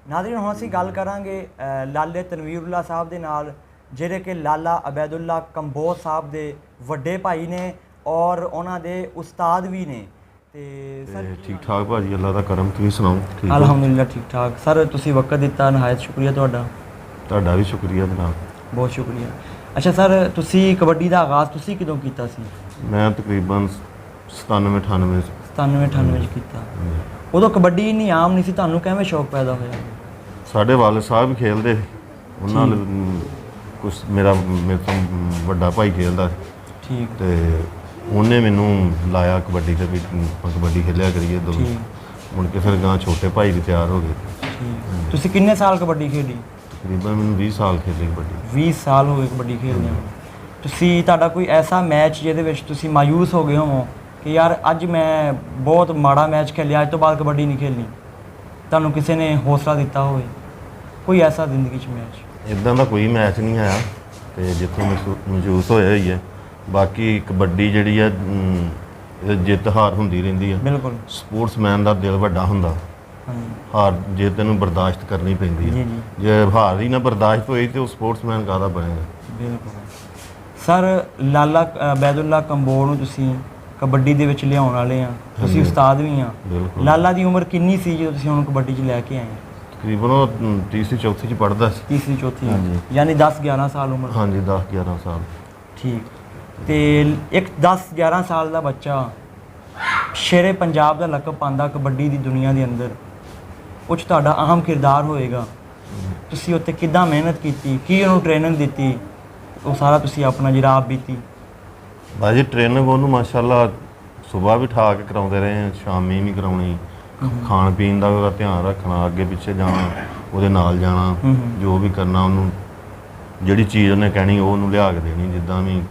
नाज़रीन, हम असीं गल करांगे लाले तनवीरुल्लाह साहब दे नाल, जिहड़े कि लाला अबैदुल्ला कंबोज साहब दे वड्डे भाई ने और उन्हां दे उस्ताद भी ने। ते सर ठीक ठाक भाजी, अल्लाह दा करम। तुसीं सुनाओ? ठीक हो? अल्हम्दुलिल्लाह ठीक ठाक। सर तुसीं वक्त दित्ता, नहायत शुक्रिया तुहाडा। ਤੁਹਾਡਾ ਵੀ ਸ਼ੁਕਰੀਆ ਜਨਾਬ। बहुत शुक्रिया। अच्छा सर, तुसीं कबड्डी दा आगाज़ तुसीं कदों कीता सी? मैं तकरीबन 97-98 97-98 ਚ ਕੀਤਾ। ਉਦੋਂ ਕਬੱਡੀ ਇੰਨੀ ਆਮ ਨਹੀਂ ਸੀ, ਤੁਹਾਨੂੰ ਕਿਵੇਂ ਸ਼ੌਕ ਪੈਦਾ ਹੋਇਆ? ਸਾਡੇ ਵਾਲਿਦ ਸਾਹਿਬ ਵੀ ਖੇਲਦੇ ਸੀ, ਉਹਨਾਂ ਨਾਲ ਕੁਛ ਮੇਰੇ ਤੋਂ ਵੱਡਾ ਭਾਈ ਖੇਲਦਾ ਸੀ ਠੀਕ। ਤੇ ਉਹਨੇ ਮੈਨੂੰ ਲਾਇਆ ਕਬੱਡੀ ਤੇ ਵੀ ਆਪਾਂ ਕਬੱਡੀ ਖੇਲਿਆ ਕਰੀਏ ਦੋ। ਮੁੜ ਕੇ ਫਿਰ ਗਾਂ ਛੋਟੇ ਭਾਈ ਵੀ ਤਿਆਰ ਹੋ ਗਏ। ਠੀਕ। ਤੁਸੀਂ ਕਿੰਨੇ ਸਾਲ ਕਬੱਡੀ ਖੇਡੀ? ਤਕਰੀਬਨ ਮੈਨੂੰ 20 ਸਾਲ ਖੇਲੀ ਕਬੱਡੀ। 20 ਸਾਲ ਹੋ ਗਏ ਕਬੱਡੀ ਖੇਡਦੇ ਨੂੰ। ਤੁਸੀਂ ਤੁਹਾਡਾ ਕੋਈ ਐਸਾ ਮੈਚ ਜਿਹਦੇ ਵਿੱਚ ਤੁਸੀਂ ਮਾਯੂਸ ਹੋ ਗਏ ਹੋ ਕਿ ਯਾਰ ਅੱਜ ਮੈਂ ਬਹੁਤ ਮਾੜਾ ਮੈਚ ਖੇਲਿਆ, ਅੱਜ ਤੋਂ ਬਾਅਦ ਕਬੱਡੀ ਨਹੀਂ ਖੇਡਣੀ, ਤੁਹਾਨੂੰ ਕਿਸੇ ਨੇ ਹੌਸਲਾ ਦਿੱਤਾ ਹੋਵੇ ਕੋਈ ਐਸਾ ਜ਼ਿੰਦਗੀ 'ਚ ਮੈਚ? ਇੱਦਾਂ ਦਾ ਕੋਈ ਮੈਚ ਨਹੀਂ ਆਇਆ ਤੇ ਜਿੱਥੋਂ ਮਹਿਸੂਸ ਹੋਇਆ ਹੀ ਹੈ। ਬਾਕੀ ਕਬੱਡੀ ਜਿਹੜੀ ਹੈ ਜਿੱਤ ਹਾਰ ਹੁੰਦੀ ਰਹਿੰਦੀ ਹੈ। ਬਿਲਕੁਲ। ਸਪੋਰਟਸਮੈਨ ਦਾ ਦਿਲ ਵੱਡਾ ਹੁੰਦਾ। ਹਾਰ ਜੇ ਤੈਨੂੰ ਬਰਦਾਸ਼ਤ ਕਰਨੀ ਪੈਂਦੀ ਹੈ। ਜੇ ਹਾਰ ਹੀ ਨਾ ਬਰਦਾਸ਼ਤ ਹੋਈ ਤੇ ਉਹ ਸਪੋਰਟਸਮੈਨ ਕਾਹਦਾ ਬਣੇਗਾ? ਬਿਲਕੁਲ। ਸਰ ਲਾਲਾ ਅਬੈਦੁੱਲਾ ਕੰਬੋਜ ਨੂੰ ਤੁਸੀਂ ਕਬੱਡੀ ਦੇ ਵਿੱਚ ਲਿਆਉਣ ਵਾਲੇ ਆ, ਤੁਸੀਂ ਉਸਤਾਦ ਵੀ ਆ। ਲਾਲਾ ਦੀ ਉਮਰ ਕਿੰਨੀ ਸੀ ਜਦੋਂ ਤੁਸੀਂ ਉਹਨੂੰ ਕਬੱਡੀ 'ਚ ਲੈ ਕੇ ਆਏ? ਤਕਰੀਬਨ ਉਹ ਤੀਸਰੀ ਚੌਥੀ 'ਚ ਪੜ੍ਹਦਾ ਸੀ। ਤੀਸਰੀ ਚੌਥੀ, ਯਾਨੀ 10-11 ਸਾਲ ਉਮਰ? ਹਾਂਜੀ 10-11 ਸਾਲ। ਠੀਕ। ਤੇ ਇੱਕ 10-11 ਸਾਲ ਦਾ ਬੱਚਾ ਸ਼ੇਰੇ ਪੰਜਾਬ ਦਾ ਲਕਬ ਪਾਉਂਦਾ ਕਬੱਡੀ ਦੀ ਦੁਨੀਆ ਦੇ ਅੰਦਰ, ਉਹ 'ਚ ਤੁਹਾਡਾ ਅਹਿਮ ਕਿਰਦਾਰ ਹੋਏਗਾ। ਤੁਸੀਂ ਉੱਤੇ ਕਿੱਦਾਂ ਮਿਹਨਤ ਕੀਤੀ, ਕੀ ਉਹਨੂੰ ਟ੍ਰੇਨਿੰਗ ਦਿੱਤੀ, ਉਹ ਸਾਰਾ ਤੁਸੀਂ ਆਪਣਾ ਜਿਹੜਾ ਆਪ ਬੀਤੀ? ਬਾਜੀ ਟ੍ਰੇਨਿੰਗ ਉਹਨੂੰ ਮਾਸ਼ਾਅੱਲਾ ਸਵੇਰ ਵੀ ਠਾ ਕੇ ਕਰਾਉਂਦੇ ਰਹੇ, ਸ਼ਾਮੀ ਵੀ ਕਰਾਉਣੀ। ਖਾਣ ਪੀਣ ਦਾ ਉਹਦਾ ਧਿਆਨ ਰੱਖਣਾ, ਅੱਗੇ ਪਿੱਛੇ ਜਾਣਾ, ਉਹਦੇ ਨਾਲ ਜਾਣਾ, ਜੋ ਵੀ ਕਰਨਾ ਉਹਨੂੰ ਜਿਹੜੀ ਚੀਜ਼ ਉਹਨੇ ਕਹਿਣੀ ਉਹ ਉਹਨੂੰ ਲਿਆ ਕੇ ਦੇਣੀ। ਜਿੱਦਾਂ ਵੀ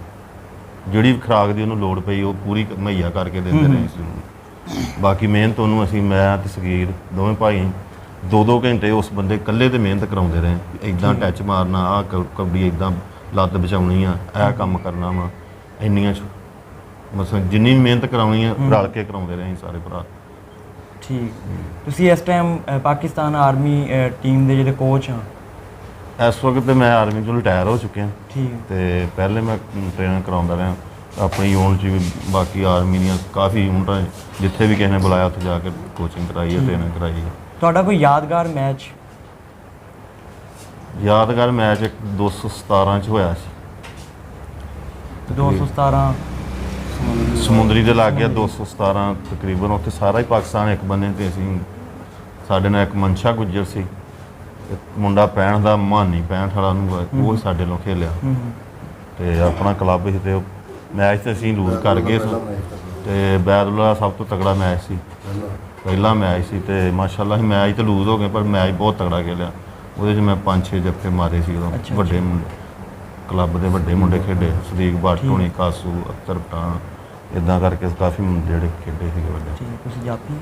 ਜਿਹੜੀ ਖੁਰਾਕ ਦੀ ਉਹਨੂੰ ਲੋੜ ਪਈ ਉਹ ਪੂਰੀ ਮੁਹੱਈਆ ਕਰਕੇ ਦਿੰਦੇ ਰਹੇ ਸੀ। ਬਾਕੀ ਮਿਹਨਤ ਉਹਨੂੰ ਅਸੀਂ, ਮੈਂ ਤੇ ਸਗੀਰ ਦੋਵੇਂ ਭਾਈ 2-2 ਘੰਟੇ ਉਸ ਬੰਦੇ ਇਕੱਲੇ ਤੇ ਮਿਹਨਤ ਕਰਾਉਂਦੇ ਰਹੇ। ਇੱਦਾਂ ਟੱਚ ਮਾਰਨਾ, ਆਹ ਕਬੱਡੀ ਇੱਦਾਂ ਲੱਤ ਬਚਾਉਣੀ ਆ, ਇਹ ਕੰਮ ਕਰਨਾ ਵਾ, ਇੰਨੀਆਂ ਮਤਲਬ ਜਿੰਨੀ ਵੀ ਮਿਹਨਤ ਕਰਾਉਣੀ ਆ ਰਲ ਕੇ ਕਰਾਉਂਦੇ ਰਹੇ ਸਾਰੇ ਭਰਾ। ਠੀਕ। ਤੁਸੀਂ ਇਸ ਟਾਈਮ ਪਾਕਿਸਤਾਨ ਆਰਮੀ ਟੀਮ ਦੇ ਜਿਹੜੇ ਕੋਚ ਆ? ਇਸ ਵਕਤ ਤੇ ਮੈਂ ਆਰਮੀ ਤੋਂ ਰਿਟਾਇਰ ਹੋ ਚੁੱਕਿਆ। ਠੀਕ। ਤੇ ਪਹਿਲੇ ਮੈਂ ਟ੍ਰੇਨਿੰਗ ਕਰਾਉਂਦਾ ਰਿਹਾ ਆਪਣੀ ਯੂਨਿਟ 'ਚ ਵੀ, ਬਾਕੀ ਆਰਮੀ ਦੀਆਂ ਕਾਫੀ ਯੂਨਿਟਾਂ ਜਿੱਥੇ ਵੀ ਕਿਸੇ ਨੇ ਬੁਲਾਇਆ ਉੱਥੇ ਜਾ ਕੇ ਕੋਚਿੰਗ ਕਰਾਈ ਹੈ, ਟ੍ਰੇਨਿੰਗ ਕਰਾਈ ਹੈ। ਤੁਹਾਡਾ ਕੋਈ ਯਾਦਗਾਰ ਮੈਚ? ਯਾਦਗਾਰ ਮੈਚ ਇੱਕ 217 'ਚ ਹੋਇਆ ਸੀ। 217 ਸਮੁੰਦਰੀ ਦੇ ਲੱਗ ਗਿਆ 217 ਤਕਰੀਬਨ। ਉੱਥੇ ਸਾਰਾ ਹੀ ਪਾਕਿਸਤਾਨ ਇੱਕ ਬੰਨੇ ਤੇ ਅਸੀਂ, ਸਾਡੇ ਨਾਲ ਇੱਕ ਮਨਸ਼ਾ ਗੁੱਜਰ ਸੀ, ਮੁੰਡਾ 65 ਦਾ, ਮਾਨੀ 65 ਵਾਲਾ ਨੂੰ ਉਹ ਸਾਡੇ ਨਾਲ ਖੇਲਿਆ ਤੇ ਆਪਣਾ ਕਲੱਬ ਸੀ। ਤੇ ਮੈਚ ਤੇ ਅਸੀਂ ਲੂਜ਼ ਕਰ ਗਏ ਤੇ ਬੈਦੁੱਲਾ ਸਭ ਤੋਂ ਤਗੜਾ ਮੈਚ ਸੀ, ਪਹਿਲਾ ਮੈਚ ਸੀ ਤੇ ਮਾਸ਼ਾਅੱਲਾ ਅਸੀਂ ਮੈਚ ਤੇ ਲੂਜ਼ ਹੋ ਗਏ ਪਰ ਮੈਚ ਬਹੁਤ ਤਗੜਾ ਖੇਲਿਆ। ਉਹਦੇ 'ਚ ਮੈਂ 5-6 ਜੱਫੇ ਮਾਰੇ ਸੀ। ਉਦੋਂ ਵੱਡੇ ਮੁੰਡੇ ਕਲੱਬ ਦੇ ਵੱਡੇ ਮੁੰਡੇ ਖੇਡੇ, ਸਦੀਕ ਭੱਟ ਹੋਣੀ, ਕਾਸੂ, ਅਖਤਰ ਪਠਾਨ, ਇੱਦਾਂ ਕਰਕੇ ਕਾਫੀ ਮੁੰਡੇ ਜਿਹੜੇ ਖੇਡੇ ਸੀਗੇ ਵੱਡੇ। ਤੁਸੀਂ ਜਾਤੀ?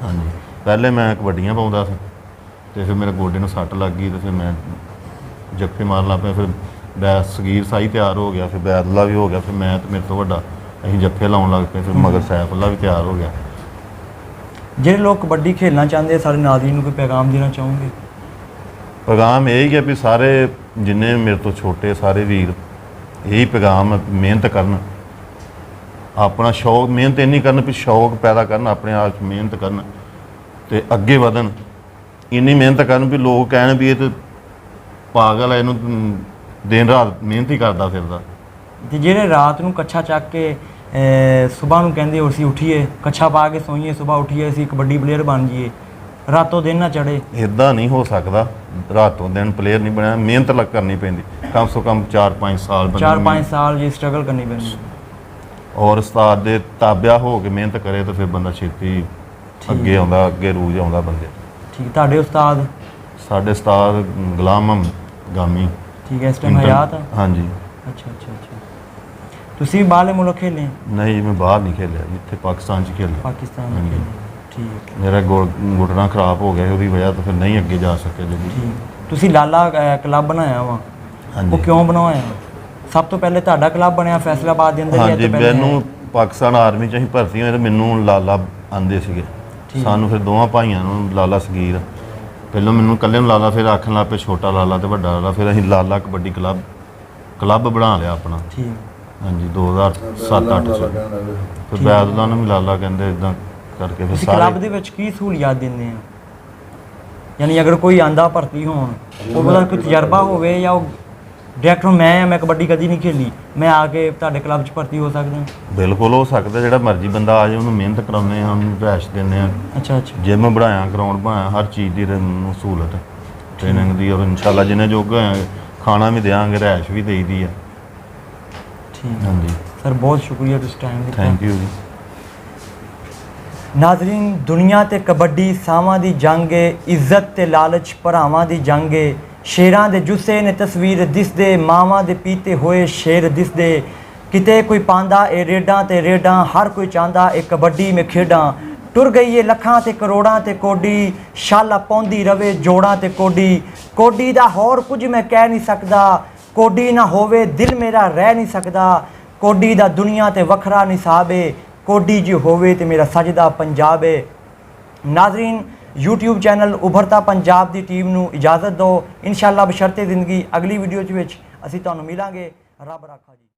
ਹਾਂਜੀ। ਪਹਿਲੇ ਮੈਂ ਕਬੱਡੀਆਂ ਪਾਉਂਦਾ ਸੀ ਤੇ ਫਿਰ ਮੇਰੇ ਗੋਡੇ ਨੂੰ ਸੱਟ ਲੱਗ ਗਈ ਤੇ ਫਿਰ ਮੈਂ ਜੱਫੇ ਮਾਰਨ ਲੱਗ ਪਿਆ। ਫਿਰ ਸਗੀਰ ਸਾਈ ਤਿਆਰ ਹੋ ਗਿਆ, ਫਿਰ ਬੈਦੁੱਲਾ ਵੀ ਹੋ ਗਿਆ, ਫਿਰ ਮੈਂ ਤੇ ਮੇਰੇ ਤੋਂ ਵੱਡਾ ਅਸੀਂ ਜੱਫੇ ਲਾਉਣ ਲੱਗ ਪਏ। ਫਿਰ ਮਗਰ ਸੈਫੁੱਲਾ ਵੀ ਤਿਆਰ ਹੋ ਗਿਆ। ਜਿਹੜੇ ਲੋਕ ਕਬੱਡੀ ਖੇਡਣਾ ਚਾਹੁੰਦੇ, ਸਾਡੇ ਨਾਜ਼ਰੀਨ ਨੂੰ ਕੋਈ ਪੈਗਾਮ ਦੇਣਾ ਚਾਹੋਗੇ? ਪੈਗਾਮ ਇਹ ਹੀ ਹੈ ਵੀ ਸਾਰੇ ਜਿੰਨੇ ਮੇਰੇ ਤੋਂ ਛੋਟੇ ਸਾਰੇ ਵੀਰ, ਇਹੀ ਪੈਗਾਮ, ਮਿਹਨਤ ਕਰਨ, ਆਪਣਾ ਸ਼ੌਕ, ਮਿਹਨਤ ਇੰਨੀ ਕਰਨ ਵੀ ਸ਼ੌਕ ਪੈਦਾ ਕਰਨ, ਆਪਣੇ ਆਪ 'ਚ ਮਿਹਨਤ ਕਰਨ ਤੇ ਅੱਗੇ ਵਧਣ। ਇੰਨੀ ਮਿਹਨਤ ਕਰਨ ਵੀ ਲੋਕ ਕਹਿਣ ਵੀ ਇਹ ਤਾਂ ਪਾਗਲ ਹੈ, ਇਹਨੂੰ ਦਿਨ ਰਾਤ ਮਿਹਨਤ ਹੀ ਕਰਦਾ ਫਿਰਦਾ। ਤੇ ਜਿਹੜੇ ਰਾਤ ਨੂੰ ਕੱਛਾ ਚੱਕ ਕੇ ਸੁਬਾਹ ਨੂੰ ਕਹਿੰਦੇ ਅਸੀਂ ਉੱਠੀਏ, ਕੱਛਾ ਪਾ ਕੇ ਸੋਈਏ, ਸੁਬਾਹ ਉੱਠੀਏ ਅਸੀਂ ਕਬੱਡੀ ਪਲੇਅਰ ਬਣ ਜਾਈਏ, ਰਾਤੋਂ ਦਿਨ ਨਾ ਚੜ੍ਹੇ, ਇੱਦਾਂ ਨਹੀਂ ਹੋ ਸਕਦਾ। ਰਾਤੋਂ ਦਿਨ ਪਲੇਅਰ ਨਹੀਂ ਬਣਿਆ, ਮਿਹਨਤ ਕਰਨੀ ਪੈਂਦੀ, ਕਮ ਸੇ ਕਮ 4-5 ਸਾਲ 4-5 ਸਾਲ ਜੀ ਸਟਰਗਲ ਕਰਨੀ ਪੈਂਦੀ। ਔਰ ਉਸਤਾਦ ਦੇ ਤਾਬਿਆ ਹੋ ਕੇ ਮਿਹਨਤ ਕਰੇ ਤਾਂ ਫਿਰ ਬੰਦਾ ਛੇਤੀ ਅੱਗੇ ਆਉਂਦਾ, ਅੱਗੇ ਰੂਜ ਆਉਂਦਾ ਬੰਦੇ। ਠੀਕ। ਤੁਹਾਡੇ ਉਸਤਾਦ? ਸਾਡੇ ਉਸਤਾਦ ਗੁਲਾਮ ਗਾਮੀ। ਠੀਕ ਹੈ। ਇਸ ਟਾਈਮ ਹਯਾਤ ਆ? ਹਾਂਜੀ। ਅੱਛਾ। ਤੁਸੀਂ ਵੀ ਬਾਹਰਲੇ ਮੁਲਕ ਖੇਲੇ? ਨਹੀਂ, ਮੈਂ ਬਾਹਰ ਨਹੀਂ ਖੇਲਿਆ, ਇੱਥੇ ਪਾਕਿਸਤਾਨ 'ਚ ਖੇਲਿਆ। ਪਾਕਿਸਤਾਨ में खेले। ठीक। मेरा घुटना खराब हो गया, उसकी वजह तो फिर नहीं अगे जा सके। ठीक। ਤੁਸੀਂ ਲਾਲਾ ਕਲੱਬ ਬਣਾਇਆ ਵਾ, ਉਹ ਕਿਉਂ ਬਣਾਇਆ? ਸਭ ਤੋਂ ਪਹਿਲੇ ਤੁਹਾਡਾ ਕਲੱਬ ਬਣਿਆ ਫੈਸਲਾਬਾਦ ਦੇ ਅੰਦਰ? ਹਾਂਜੀ, ਮੈਨੂੰ ਪਾਕਿਸਤਾਨ ਆਰਮੀ 'ਚ ਅਸੀਂ ਭਰਤੀ ਹੋਏ ਤੇ ਮੈਨੂੰ ਲਾਲਾ ਆਂਦੇ ਸੀਗੇ। ਸਾਨੂੰ ਫਿਰ ਦੋਵਾਂ ਭਾਈਆਂ ਨੂੰ ਲਾਲਾ ਸਗੀਰ, ਪਹਿਲਾਂ ਮੈਨੂੰ ਇਕੱਲੇ ਨੂੰ ਲਾਲਾ, ਫਿਰ ਆਖਣ ਲੱਗ ਪਏ ਛੋਟਾ ਲਾਲਾ ਤੇ ਵੱਡਾ ਲਾਲਾ। ਫਿਰ ਅਸੀਂ ਲਾਲਾ ਕਬੱਡੀ ਕਲੱਬ ਬਣਾ ਲਿਆ ਆਪਣਾ। ਠੀਕ। ਹਾਂਜੀ 2007-8 ਚ ਫਿਰ ਬੈਦਲਾਂ ਨੂੰ ਵੀ ਲਾਲਾ ਕਹਿੰਦੇ, ਇਦਾਂ ਕਰਕੇ ਫਿਰ ਕਲੱਬ ਸਾਰੇ। ਦੇ ਵਿੱਚ ਕੀ ਸਹੂਲੀਅਤ ਦਿੰਦੇ ਆ? ਯਾਨੀ ਅਗਰ ਕੋਈ ਆਂਦਾ ਭਰਤੀ ਹੋਣ, ਉਹਦਾ ਕੋਈ ਤਜਰਬਾ ਹੋਵੇ ਜਾਂ ਉਹ ਡਾਇਰੈਕਟ ਮੈਂ ਕਬੱਡੀ ਕਦੀ ਨਹੀਂ ਖੇਲੀ, ਮੈਂ ਆ ਕੇ ਤੁਹਾਡੇ ਕਲੱਬ 'ਚ ਭਰਤੀ ਹੋ ਸਕਦਾ? ਬਿਲਕੁਲ ਹੋ ਸਕਦਾ, ਜਿਹੜਾ ਮਰਜ਼ੀ ਬੰਦਾ ਆ ਜਾਏ, ਉਹਨੂੰ ਮਿਹਨਤ ਕਰਾਉਂਦੇ ਆ, ਉਹਨੂੰ ਰੈਸ਼ ਦਿੰਦੇ ਆ। ਅੱਛਾ ਅੱਛਾ। ਜਿਮ ਬਣਾਇਆ, ਗਰਾਊਂਡ ਬਣਾਇਆ, ਹਰ ਚੀਜ਼ ਦੀ ਉਹਨੂੰ ਸਹੂਲਤ ਟ੍ਰੇਨਿੰਗ ਦੀ, ਔਰ ਇਨਸ਼ਾਅੱਲਾ ਜਿੰਨੇ ਯੋਗ ਹੋਏ ਖਾਣਾ ਵੀ ਦੇਵਾਂਗੇ, ਰੈਸ਼ ਵੀ ਦੇਈਦੀ ਆ। ਠੀਕ। ਹਾਂਜੀ ਸਰ ਬਹੁਤ ਸ਼ੁਕਰੀਆ ਤੁਸੀਂ ਟਾਈਮ ਦਿੱਤਾ। ਥੈਂਕ ਯੂ ਜੀ। ਨਾਜ਼ਰੀਨ, ਦੁਨੀਆ ਤੇ ਕਬੱਡੀ ਸਾਵਾਂ ਦੀ ਜੰਗ ਏ, ਇੱਜ਼ਤ ਤੇ ਲਾਲਚ ਭਰਾਵਾਂ ਦੀ ਜੰਗ ਏ। ਸ਼ੇਰਾਂ ਦੇ ਜੁੱਸੇ ਨੇ ਤਸਵੀਰ ਦਿਸਦੇ, ਮਾਵਾਂ ਦੇ ਪੀਤੇ ਹੋਏ ਸ਼ੇਰ ਦਿਸਦੇ। ਕਿਤੇ ਕੋਈ ਪਾਉਂਦਾ ਏ ਰੇਡਾਂ ਤੇ ਰੇਡਾਂ, ਹਰ ਕੋਈ ਚਾਹੁੰਦਾ ਏ ਕਬੱਡੀ ਮੇ ਖੇਡਾਂ। ਟੁਰ ਗਈ ਏ ਲੱਖਾਂ ਤੇ ਕਰੋੜਾਂ ਤੇ ਕੋਡੀ, ਸ਼ਾਲਾ ਪਾਉਂਦੀ ਰਵੇ ਜੋੜਾਂ ਤੇ ਕੋਡੀ। ਕੋਡੀ ਦਾ ਹੋਰ ਕੁਝ ਮੈਂ ਕਹਿ ਨਹੀਂ ਸਕਦਾ, ਕੋਡੀ ਨਾ ਹੋਵੇ ਦਿਲ ਮੇਰਾ ਰਹਿ ਨਹੀਂ ਸਕਦਾ। ਕੋਡੀ ਦਾ ਦੁਨੀਆ ਤੇ ਵੱਖਰਾ ਨਿਸਾਬ ਏ, ਕੋਡੀ ਜੇ ਹੋਵੇ ਤੇ ਮੇਰਾ ਸਜਦਾ ਪੰਜਾਬ ਏ। ਨਾਜ਼ਰੀਨ, YouTube ਚੈਨਲ ਉਭਰਤਾ ਪੰਜਾਬ ਦੀ ਟੀਮ ਨੂੰ ਇਜਾਜ਼ਤ ਦਿਓ। ਇਨਸ਼ਾਅੱਲਾ ਬਸ਼ਰਤੇ ਜ਼ਿੰਦਗੀ ਅਗਲੀ ਵੀਡੀਓ 'ਚ ਵਿੱਚ ਅਸੀਂ ਤੁਹਾਨੂੰ ਮਿਲਾਂਗੇ। ਰੱਬ ਰਾਖਾ ਜੀ।